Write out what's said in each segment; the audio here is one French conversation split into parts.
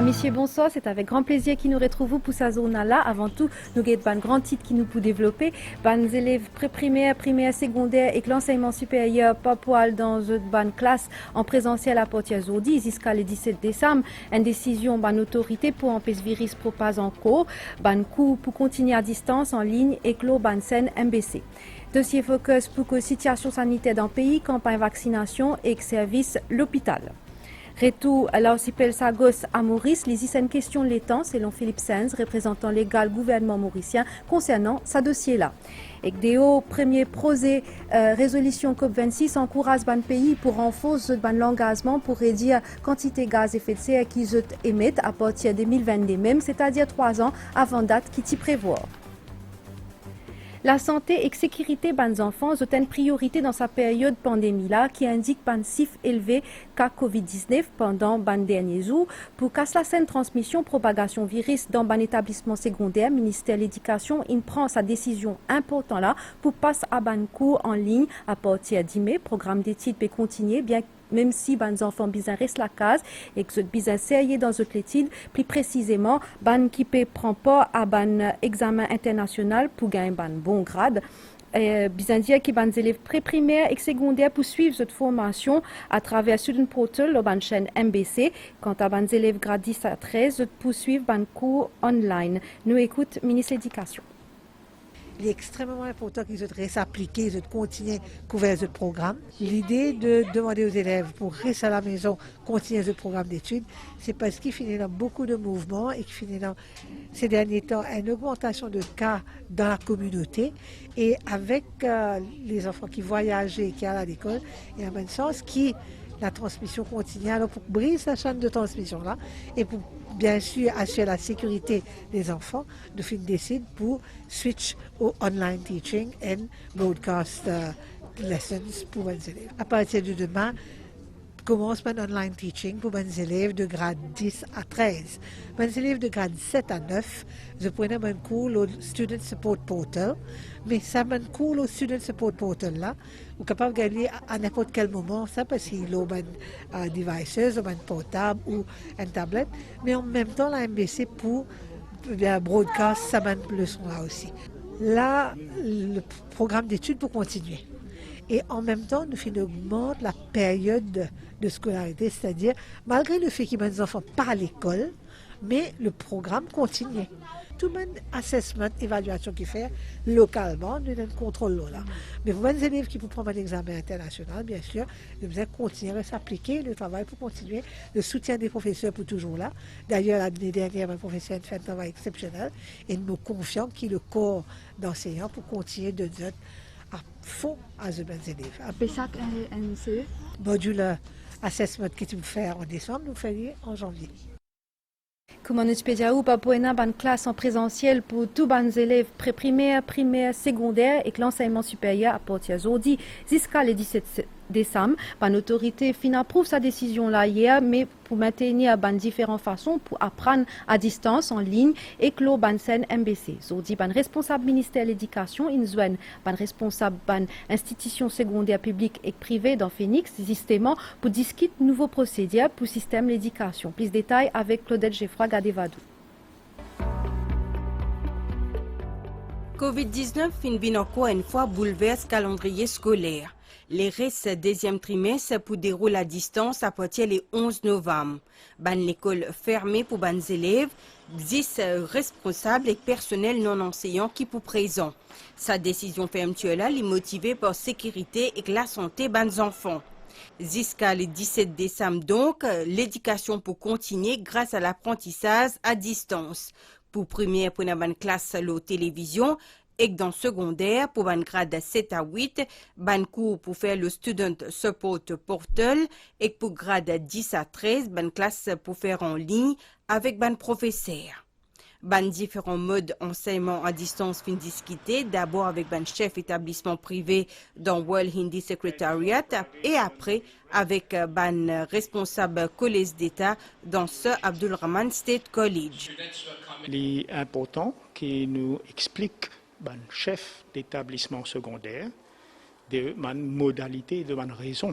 messieurs, bonsoir. C'est avec grand plaisir que nous retrouvons pour cette zone-là. Avant tout, nous avons un grand titre qui nous peut développer. Les élèves primaires, secondaires et l'enseignement supérieur pas poil dans une classe en présentiel à partir d'aujourd'hui jusqu'à le 17 décembre. Une décision d'une autorité pour empêcher le virus propage en cours. Un coup pour continuer à distance en ligne et clos ban scène MBC. Dossier focus pour que la situation sanitaire dans le pays, campagne vaccination et service l'hôpital. Retour à l'archipel Sagos à Maurice, les une question l'étant selon Philippe Sens, représentant légal gouvernement mauricien concernant ce dossier-là. Et que premier projet résolution COP26 encourage le pays pour renforcer l'engagement pour réduire la quantité de gaz à effet de serre qu'ils émettent à partir de 2022 même, c'est-à-dire 3 ans avant date qui t'y prévoit. La santé et la sécurité des enfants sont une priorité dans sa période pandémie-là qui indique un chiffre élevé cas COVID-19 pendant les derniers jours. Pour casser la transmission propagation virus dans un établissement secondaire, le ministère de l'Éducation prend sa décision importante là pour passer à un cours en ligne à partir de mai. Programme d'études peut continuer bien même si les enfants bien restent la case et que bien sérieux dans cette étude, plus précisément, ban qui ne prend pas à un examen international pour gagner un bon grade. Bien dire que les élèves pré-primaires et secondaires pour suivre cette formation à travers Student Portal ou la chaîne MBC. Quant à les élèves grade 10 à 13, poursuivre un cours online. Nous écoutons le ministre de l'Éducation. Il est extrêmement important qu'ils restent appliqués, qu'ils continuent à couvrir ce programme. L'idée de demander aux élèves pour rester à la maison, continuer ce programme d'études, c'est parce qu'il finit dans beaucoup de mouvements et qu'il finit dans ces derniers temps une augmentation de cas dans la communauté. Et avec les enfants qui voyagent et qui allent à l'école, il y a un bon sens qui la transmission continue. Alors pour briser la chaîne de transmission là et pour bien sûr assurer la sécurité des enfants, nous décide pour switch au online teaching and broadcast lessons pour les élèves. À partir de demain, commence mon online teaching pour mes élèves de grade 10 à 13. Mes élèves de grade 7 à 9, je prenais mon cours au Student Support Portal, mais ça mon cours au Student Support Portal là, vous êtes capable de gagner à n'importe quel moment, ça parce qu'il y a un devices, un portable ou une tablette, mais en même temps la MBC pour broadcast, ça m'a leçon là aussi. Là, le programme d'études pour continuer. Et en même temps, nous augmente la période de scolarité, c'est-à-dire, malgré le fait qu'il y a des enfants pas à l'école, mais le programme continue. Tout le monde assessment, évaluation qui fait localement, nous avons un contrôle là. Mais pour les élèves qui peuvent prendre un examen international, bien sûr, nous devons continuer à s'appliquer, le travail pour continuer, le soutien des professeurs pour toujours là. D'ailleurs, l'année dernière, un professeur a fait un travail exceptionnel et nous confions qu'il y a le corps d'enseignants pour continuer de dire à fond à ce élèves. Après chaque NCE module assessment que tu veux faire en décembre, nous faisons en janvier. Comment nous peut dire pas pour une classe en présentiel pour tous les élèves pré-primaire, primaire, secondaire et que l'enseignement supérieur à partir d'aujourd'hui jusqu'à le 17 décembre. L'autorité approuve sa décision là hier, mais pour maintenir différentes façons pour apprendre à distance en ligne et que l'on scène MBC. Aujourd'hui, responsable ministère de l'Éducation, une responsable institution secondaire publique et privée dans Phoenix, justement pour discuter de nouveaux procédures pour le système d'éducation. Plus de détails avec Claudette Geoffroy Gadevadou. COVID-19 finit encore une fois bouleverse le calendrier scolaire. Les restes deuxième trimestre pour dérouler à distance à partir du 11 novembre. L'école fermée pour les élèves, 10 responsables et personnel non enseignants qui pour présent. Sa décision fermeture là est motivée par sécurité et la santé des enfants. Jusqu'à le 17 décembre donc, l'éducation pour continuer grâce à l'apprentissage à distance. Pour première pour une classe à la télévision, et dans secondaire pour un grade 7 à 8, ban cours pour faire le Student Support Portal et pour grade 10 à 13, ban classe pour faire en ligne avec ban professeur. Ban différents modes enseignement à distance fin discuté, d'abord avec ban chef établissement privé dans World Hindi Secretariat et après avec ban responsable collège d'État dans ce Abdul Rahman State College. Il est important qu'il nous explique ban chef d'établissement secondaire de ma modalité, de ma raison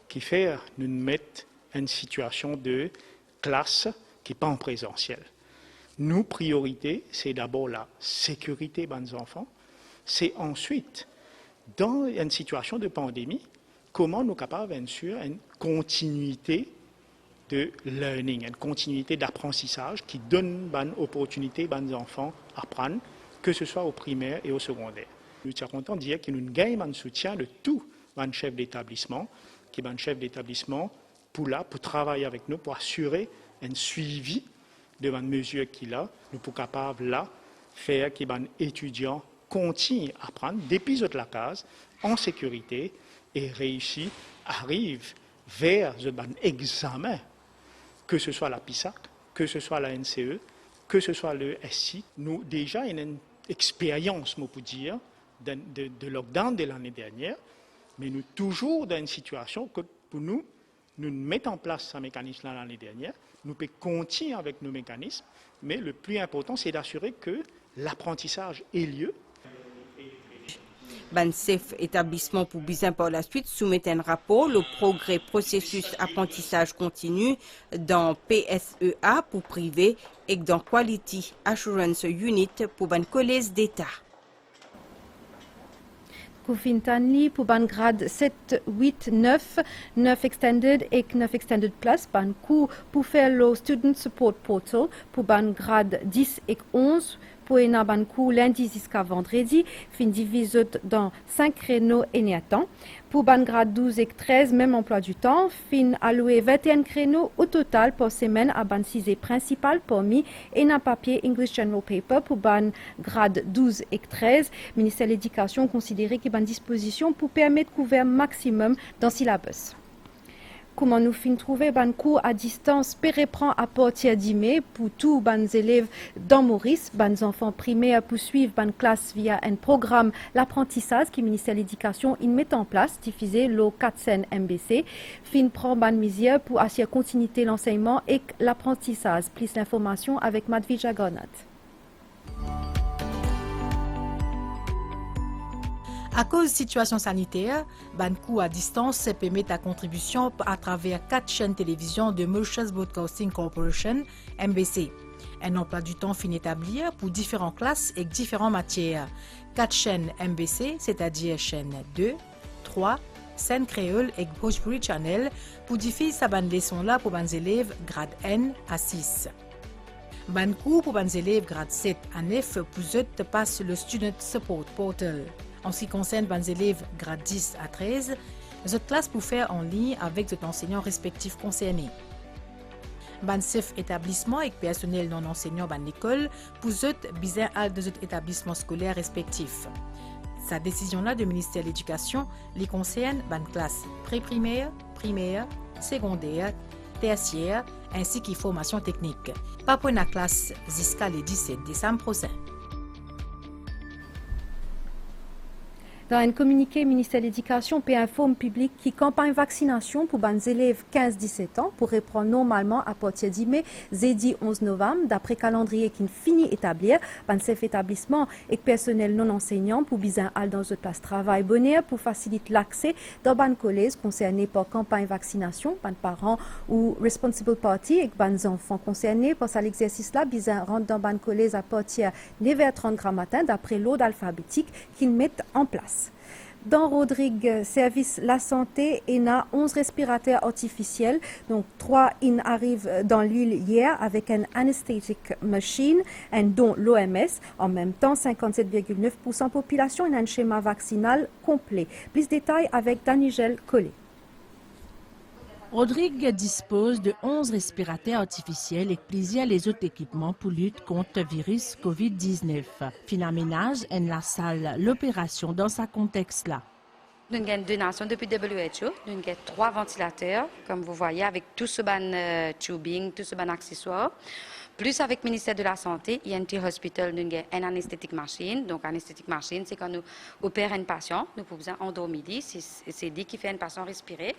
qui fait nous mettre une situation de classe qui n'est pas en présentiel. Nous, priorité, c'est d'abord la sécurité de nos enfants. C'est ensuite, dans une situation de pandémie, comment nous sommes capables d'assurer une continuité de learning, une continuité d'apprentissage qui donne une opportunité à nos enfants d'apprendre, que ce soit au primaire et au secondaire. Nous sommes contents de dire que nous gagnons un soutien de tout un chef d'établissement, qui est un chef d'établissement pour travailler avec nous, pour assurer un suivi de la mesure qu'il a. Nous sommes capables là faire que les étudiants continuent à apprendre depuis la case en sécurité et réussissent, arrivent vers un examen, que ce soit la PISAC, que ce soit la NCE, que ce soit le SI. Nous déjà une expérience, on peut dire, de lockdown de l'année dernière, mais nous toujours dans une situation que pour nous mettons en place ce mécanisme l'année dernière, nous pouvons continuer avec nos mécanismes, mais le plus important, c'est d'assurer que l'apprentissage ait lieu. Chef établissement pour Bizin par la suite soumet un rapport, le progrès processus apprentissage continu dans PSEA pour privé et dans Quality Assurance Unit pour ban collège d'État. Koufintani pour ban grade 7, 8, 9, 9 extended et 9 extended plus, ban coup pour faire le student support portal pour ban grade 10 et 11 pour un ban coup lundi jusqu'à vendredi, fin divisé dans 5 créneaux et à temps. Pour ban grade 12 et 13, même emploi du temps, fin alloué 21 créneaux au total par semaine à ban 6 principal parmi et un papier English General Paper pour ban grade 12 et 13. Ministère de l'Éducation considéré qu'il y a une disposition pour permettre couvert maximum dans syllabus. Comment nous fin trouver ban cours à distance péréprend à partir d'Imé pour tous les élèves dans Maurice, les enfants primaires pour suivre ban classe via un programme l'apprentissage qui le ministère de l'Éducation met en place, diffusé le 4 MBC, fin prend ban mesure pour assurer continuité l'enseignement et l'apprentissage. Plus l'information avec Madvija Gornat. À cause de la situation sanitaire, Banco à distance permet ta contribution à travers 4 chaînes télévision de Mauritius Broadcasting Corporation, MBC. Un emploi du temps fin établi pour différentes classes et différentes matières. 4 chaînes MBC, c'est-à-dire chaîne 2, 3, scène créole et Bhojpuri Channel pour diffuser sa bande leçon là pour les élèves grade N à 6. Banco pour les élèves grade 7 à 9 pour eux passe le Student Support Portal. En ce qui concerne les élèves grade 10 à 13, les autres classes pour faire en ligne avec les enseignants respectifs concernés. Les chefs établissements et personnel non enseignants dans l'école pour eux bizarre à deux autres établissements scolaires respectifs. Sa décision-là du ministère de l'Éducation les concerne les classes pré-primaire, primaire, secondaire, tertiaire ainsi que formation technique. Pas pour la classe jusqu'à le 17 décembre prochain. Dans un communiqué, le ministère de l'Éducation informe le public qui campagne vaccination pour les élèves 15-17 ans pour reprendre normalement à partir de mai, jeudi 11 novembre, d'après calendrier qui finit établir. Les chefs établissements et personnel non enseignant pour bien aller dans une place de travail bonheur pour faciliter l'accès dans les collèges concernés par campagne vaccination, les parents ou responsible party et les enfants concernés par l'exercice là, bien rentrent dans les collèges à partir de 9h30 grand matin d'après l'ordre alphabétique qu'ils mettent en place. Dans Rodrigue, service la santé, il y a 11 respirateurs artificiels. Donc, 3 arrivent dans l'île hier avec un anesthetic machine, dont l'OMS. En même temps, 57,9% population et un schéma vaccinal complet. Plus de détails avec Danigel Collet. Rodrigue dispose de 11 respirateurs artificiels et plusieurs les autres équipements pour lutter contre le virus COVID-19. Fin aménage en la salle l'opération dans ce contexte-là. Nous avons une donation depuis WHO. Nous avons 3 ventilateurs, comme vous voyez, avec tout ce tubing, tout ce accessoire. Plus avec le ministère de la Santé, INT Hospital, nous avons une anesthétique machine. Donc, anesthétique machine, c'est quand nous opérons un patient, nous pouvons endormir, c'est dit qui fait un patient respirer.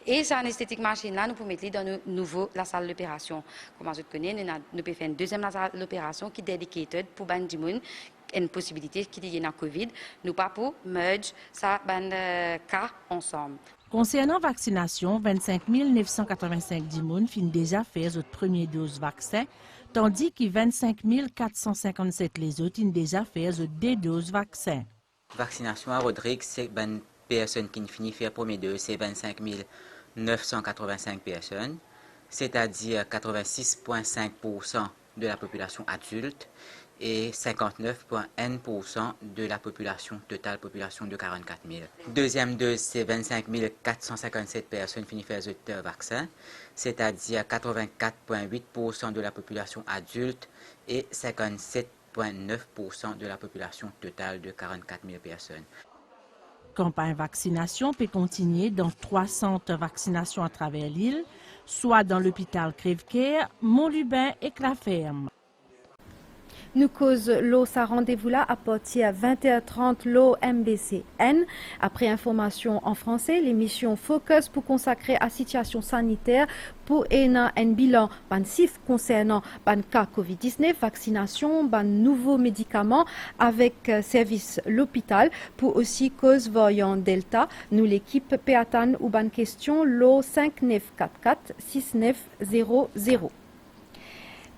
Et cette anesthétique machine-là, nous pouvons mettre dans la salle d'opération. Comme vous connaissez, nous pouvons faire une deuxième salle d'opération qui est dedicated pour les gens une possibilité qui est dans la COVID, nous pas pour merge ça cas ensemble. Concernant vaccination, 25 985 dimoun fin déjà fait les premières doses vaccin, tandis que 25 457 les autres ont déjà fait les deux doses vaccin. Vaccination à Rodrigue, c'est une personne qui finit faire la première dose, c'est 25 985 personnes, c'est-à-dire 86,5% de la population adulte et 59,1% de la population totale, population de 44 000. Deuxième dose, c'est 25 457 personnes finissent faire le vaccin, c'est-à-dire 84,8% de la population adulte et 57,9% de la population totale de 44 000 personnes. Campagne vaccination peut continuer dans 3 centres de vaccination à travers l'île, soit dans l'hôpital Crèvecoeur, Mont-Lubin et Claferme. Nous cause l'eau, ça rendez-vous là à partir à 21h30 l'eau MBCN. Après information en français, l'émission Focus pour consacrer à situation sanitaire pour un bilan sif concernant cas Covid-19, vaccination, nouveaux médicaments avec service l'hôpital pour aussi cause variant Delta. Nous l'équipe Péatan ou question l'eau 5944 6900.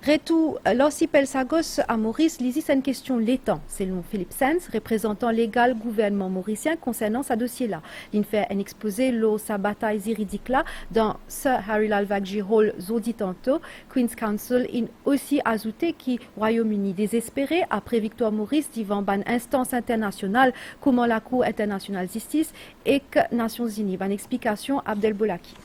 Retour l'Orcipel Sagos à Maurice, c'est une question l'étang, selon Philippe Sens, représentant légal gouvernement mauricien concernant ce dossier-là. Il fait un exposé l'eau sa bataille juridique là dans Sir Harry Lalvagji Hall zodi tantôt. Queen's Counsel in aussi ajouté qui Royaume-Uni désespéré après victoire Maurice devant ban instance internationale comment la Cour internationale justice et que Nations Unies. Ban explication Abdel Boulaki.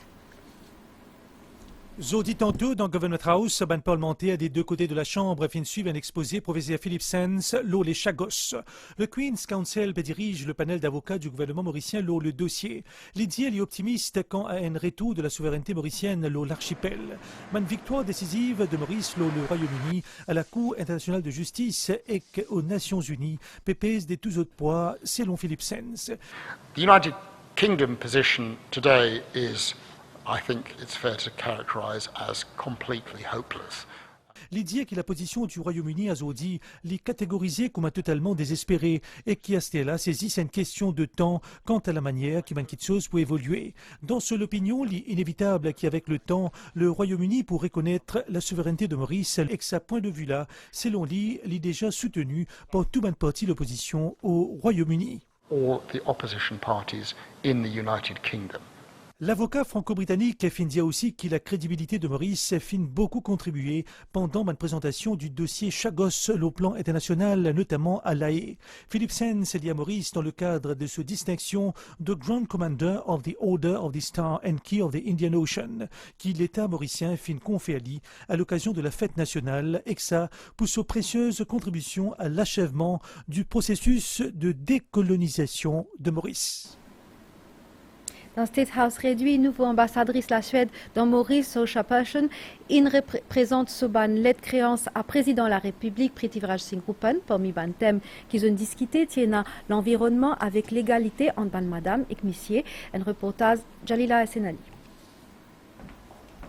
Zodi tantôt dans Government House, ban parlementaire des deux côtés de la Chambre fin suivre un exposé professeur Philippe Sens, l'eau les Chagos. Le Queen's Counsel dirige le panel d'avocats du gouvernement mauricien l'eau le dossier. L'idée est optimiste quant à un retour de la souveraineté mauricienne l'eau l'archipel. Man victoire décisive de Maurice l'eau le Royaume-Uni à la Cour internationale de justice et aux Nations Unies, pépès des tous autres poids selon Philippe Sens. The United Kingdom position today is, I think it's fair to characterize as completely hopeless. L'idée que la position du Royaume-Uni a Zodi l'est catégorisée comme un totalement désespéré et qui à ce là saisit une question de temps quant à la manière qui manque de choses pour évoluer. Dans cette opinion, il est inévitable qu'avec le temps, le Royaume-Uni pour reconnaître la souveraineté de Maurice et que sa point de vue là, selon lui, est déjà soutenu par toute bonne partie de l'opposition au Royaume-Uni. All the opposition parties in the United Kingdom. L'avocat franco-britannique fin dit aussi que la crédibilité de Maurice fin beaucoup contribué pendant ma présentation du dossier Chagos au plan international, notamment à l'AE. Philippe Sens dit à Maurice dans le cadre de sa distinction de Grand Commander of the Order of the Star and Key of the Indian Ocean, qui l'État mauricien fin conféali à l'occasion de la fête nationale et que ça pour sa précieuse contribution à l'achèvement du processus de décolonisation de Maurice. Dans State House réduit, nouveau ambassadrice la Suède dans Maurice Saoirse Persson, il représente ce ban l'aide créance à président de la République Prithviraj Singh Rupan parmi ban thème qu'ils ont discuté tiena l'environnement avec l'égalité entre ban madame et monsieur. Un reportage Jalila Essenali.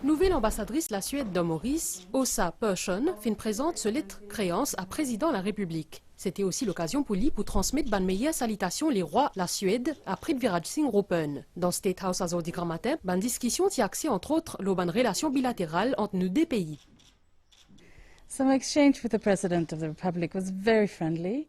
Nouvelle ambassadrice la Suède dans Maurice, Saoirse Persson, fin présente ce lettre créance à président de la République. C'était aussi l'occasion pour lui pour transmettre ban meilleure salutation les rois la Suède à Prithviraj Singh Rupan. Dans State House à Zordi Grand Matin, ban discussion t'y axé entre autres le ban relation bilatérale entre nos deux pays. So my exchange with the President of the Republic was very friendly.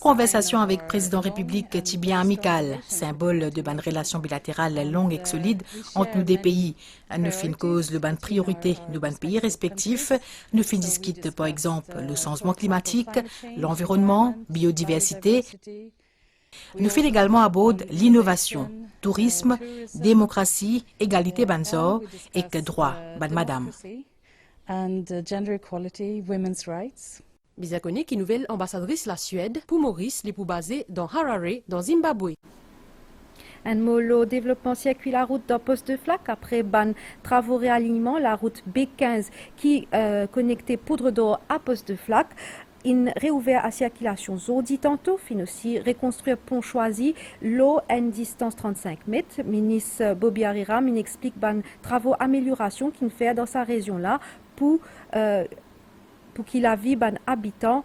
Conversation avec le président République est bien amicale, symbole de bonne relation bilatérale longue et solide entre nos deux pays. Nous fin cause le ban priorité de nos pays respectifs. Nous fin discute par exemple le changement climatique, l'environnement, biodiversité. Nous fin également aborde l'innovation, tourisme, démocratie, égalité banzor et que droit ban madame. And gender equality, women's rights. Bizakone qui nouvelle ambassadrice la Suède pour Maurice, les pour basé dans Harare, dans Zimbabwe. Un mot développement circuit la route d'un poste de flaque après ban travaux réalignement la route B15 qui connectait Poudre d'Or à poste de flaque. In réouvert à circulation Zordi tantôt, fin aussi reconstruire pont choisi, l'eau à une distance 35 mètres. Ministre Bobby Harira explique ban travaux amélioration qu'il fait dans sa région là pour qu'il la vie ban habitants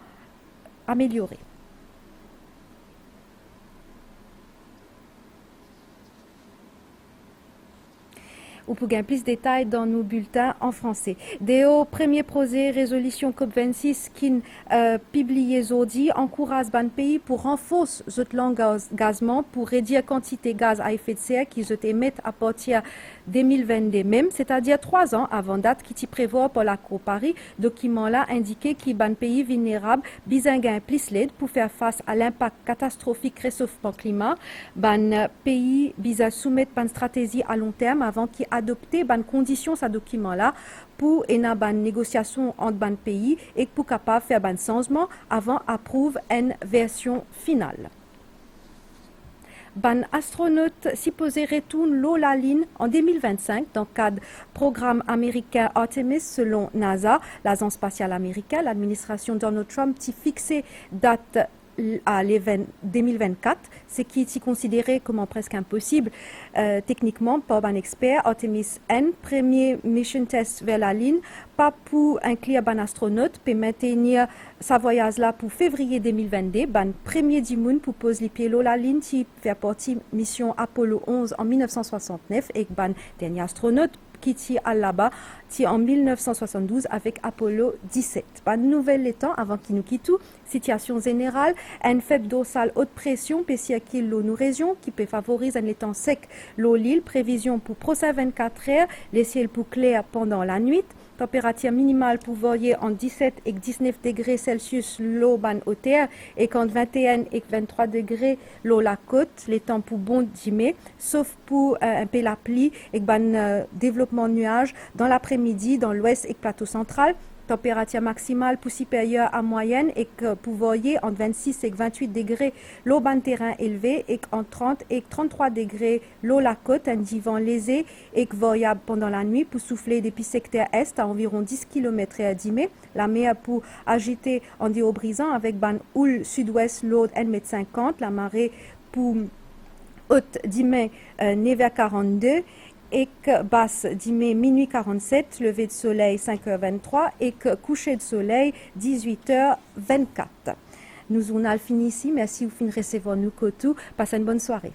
améliorée. ou pour gagner plus de détails dans nos bulletins en français. Des premier projet résolution COP26 qui publié aujourd'hui encourage le pays pour renforcer l'engagement pour réduire la quantité de gaz à effet de serre qu'ils émettent à partir de 2022 même, c'est-à-dire 3 ans avant date qui prévoit pour l'accord Paris. Document là indiqué que le pays vulnérable besoin de plus d'aide pour faire face à l'impact catastrophique réchauffement climat. Le pays besoin soumettre une stratégie à long terme avant qu'il adopte une condition ce document là pour une négociation entre les pays et pour capable faire un changement avant approuve une version finale. Un astronaute supposé retourne la Lune en 2025 dans le cadre du programme américain Artemis selon NASA, l'agence spatiale américaine. L'administration Donald Trump a fixé date à 2024, ce qui est considéré comme presque impossible techniquement par un expert. Artemis N, premier mission test vers la Lune, pas pour inclure un astronaute, peut maintenir sa voyage là pour février 2022. Le premier du monde pour poser les pieds la Lune qui fait partie de la mission Apollo 11 en 1969 et le dernier astronaute qui est là-bas en 1972 avec Apollo 17. Pas de nouvelles étant avant qu'il nous quitte tout. Situation générale, un faible dorsale haute pression peut circuler nos régions qui peut favoriser un étang sec l'île. Prévision pour prochaines 24 heures, les ciels pour clair pendant la nuit. Température minimale pour varier entre 17 et 19 degrés Celsius l'eau ban au terre et entre 21 et 23 degrés l'eau la côte, les temps pour bon d'himer, sauf pour un peu la pluie et développement de nuages dans l'après-midi dans l'ouest et plateau central. Température maximale pour supérieure à moyenne et que pour varier entre 26 et 28 degrés l'eau ban terrain élevé et entre 30 et 33 degrés l'eau la côte, un vent léger et variable pendant la nuit pour souffler depuis secteur est à environ 10 km à 10 mai. La mer pour agiter en des hauts brisants avec ban houle sud-ouest l'aude 1,50 m, la marée pour haute 10 mai 9h42 et que basse 10 mai minuit 47, lever de soleil 5h23 et que coucher de soleil 18h24. Nous on a fini ici, merci vous fin recevoir nous Kotou, passez une bonne soirée.